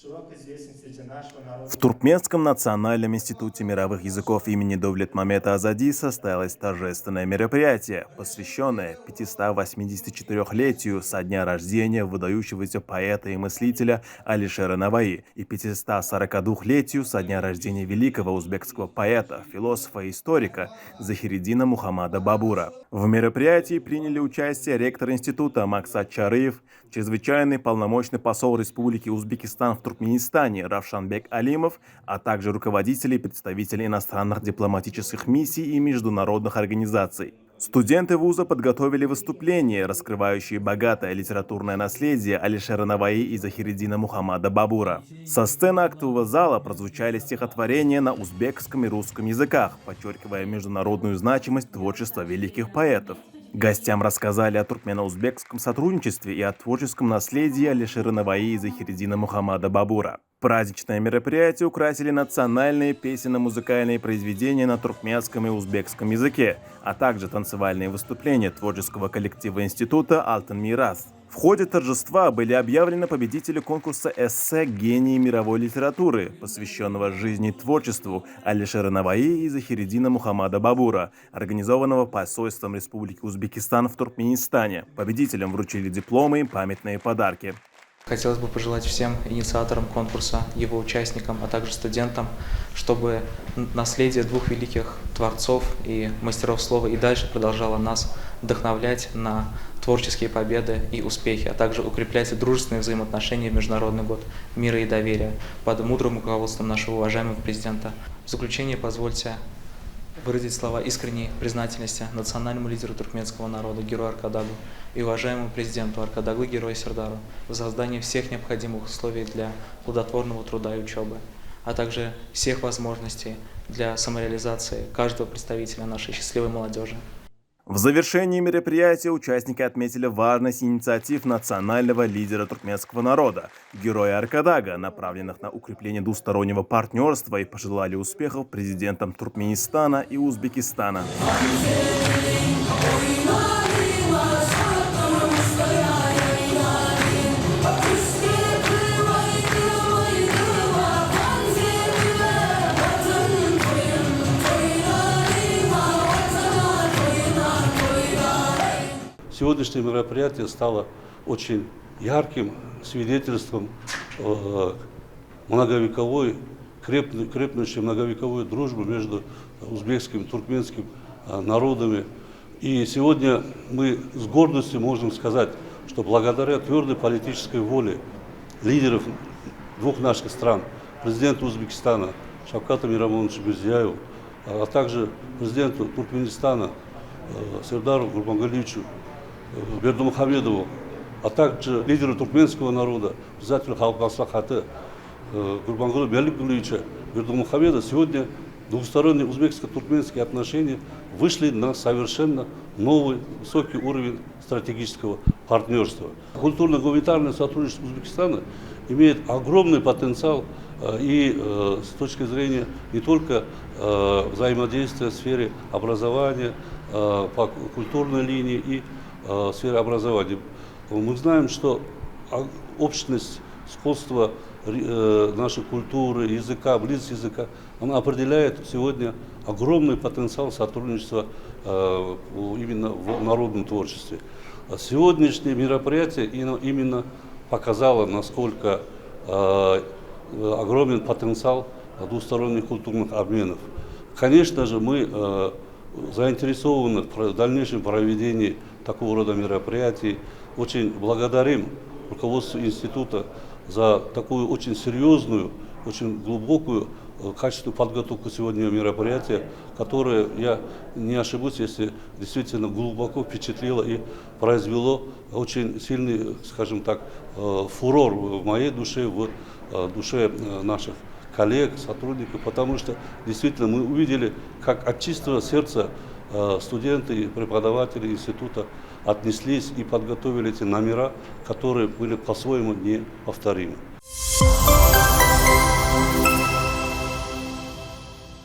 В Туркменском национальном институте мировых языков имени Довлетмамета Азади состоялось торжественное мероприятие, посвященное 584-летию со дня рождения выдающегося поэта и мыслителя Алишера Наваи и 542-летию со дня рождения великого узбекского поэта, философа и историка Захириддина Мухаммада Бабура. В мероприятии приняли участие ректор института Максат Чарыев, чрезвычайный полномочный посол Республики Узбекистан в Туркменистане Равшанбек Алимов, а также руководители и представители иностранных дипломатических миссий и международных организаций. Студенты вуза подготовили выступления, раскрывающие богатое литературное наследие Алишера Наваи и Захириддина Мухаммада Бабура. Со сцены актового зала прозвучали стихотворения на узбекском и русском языках, подчеркивая международную значимость творчества великих поэтов. Гостям рассказали о туркмено-узбекском сотрудничестве и о творческом наследии Алишера Наваи и Захириддина Мухаммада Бабура. Праздничное мероприятие украсили национальные песенно-музыкальные произведения на туркменском и узбекском языке, а также танцевальные выступления творческого коллектива института «Алтын Мирас». В ходе торжества были объявлены победители конкурса эссе «Гении мировой литературы», посвященного жизни и творчеству Алишера Наваи и Захириддина Мухаммада Бабура, организованного посольством Республики Узбекистан в Туркменистане. Победителям вручили дипломы и памятные подарки. Хотелось бы пожелать всем инициаторам конкурса, его участникам, а также студентам, чтобы наследие двух великих творцов и мастеров слова и дальше продолжало нас вдохновлять на творческие победы и успехи, а также укреплять дружественные взаимоотношения в Международный год мира и доверия под мудрым руководством нашего уважаемого президента. В заключение позвольте выразить слова искренней признательности национальному лидеру туркменского народа, герою Аркадагу, и уважаемому президенту Аркадаглы, герою Сердару, за создание всех необходимых условий для плодотворного труда и учебы, а также всех возможностей для самореализации каждого представителя нашей счастливой молодежи. В завершении мероприятия участники отметили важность инициатив национального лидера туркменского народа, героя Аркадага, направленных на укрепление двустороннего партнерства, и пожелали успехов президентам Туркменистана и Узбекистана. Сегодняшнее мероприятие стало очень ярким свидетельством крепнущей многовековой дружбы между узбекским и туркменским народами. И сегодня мы с гордостью можем сказать, что благодаря твердой политической воле лидеров двух наших стран, президента Узбекистана Шавката Мирамоновича Мирзияева, а также президенту Туркменистана Сердару Гурбангалиевичу Бердымухамедову, а также лидеру туркменского народа, председателю Халк Аслахаты Гурбангулу Берликулевича Бердымухамеда, сегодня двусторонние узбекско-туркменские отношения вышли на совершенно новый высокий уровень стратегического партнерства. Культурно-гуманитарное сотрудничество Узбекистана имеет огромный потенциал и с точки зрения не только взаимодействия в сфере образования, по культурной линии и в сфере образования. Мы знаем, что общность, сходство нашей культуры, языка, близость языка, она определяет сегодня огромный потенциал сотрудничества именно в народном творчестве. Сегодняшнее мероприятие именно показало, насколько огромен потенциал двусторонних культурных обменов. Конечно же, мы заинтересованы в дальнейшем проведении такого рода мероприятий. Очень благодарим руководству института за такую очень серьезную, очень глубокую, качественную подготовку сегодняшнего мероприятия, которое, я не ошибусь, если действительно глубоко впечатлило и произвело очень сильный, скажем так, фурор в моей душе, в душе наших коллег, сотрудников, потому что действительно мы увидели, как от чистого сердца студенты и преподаватели института отнеслись и подготовили эти номера, которые были по-своему неповторимы.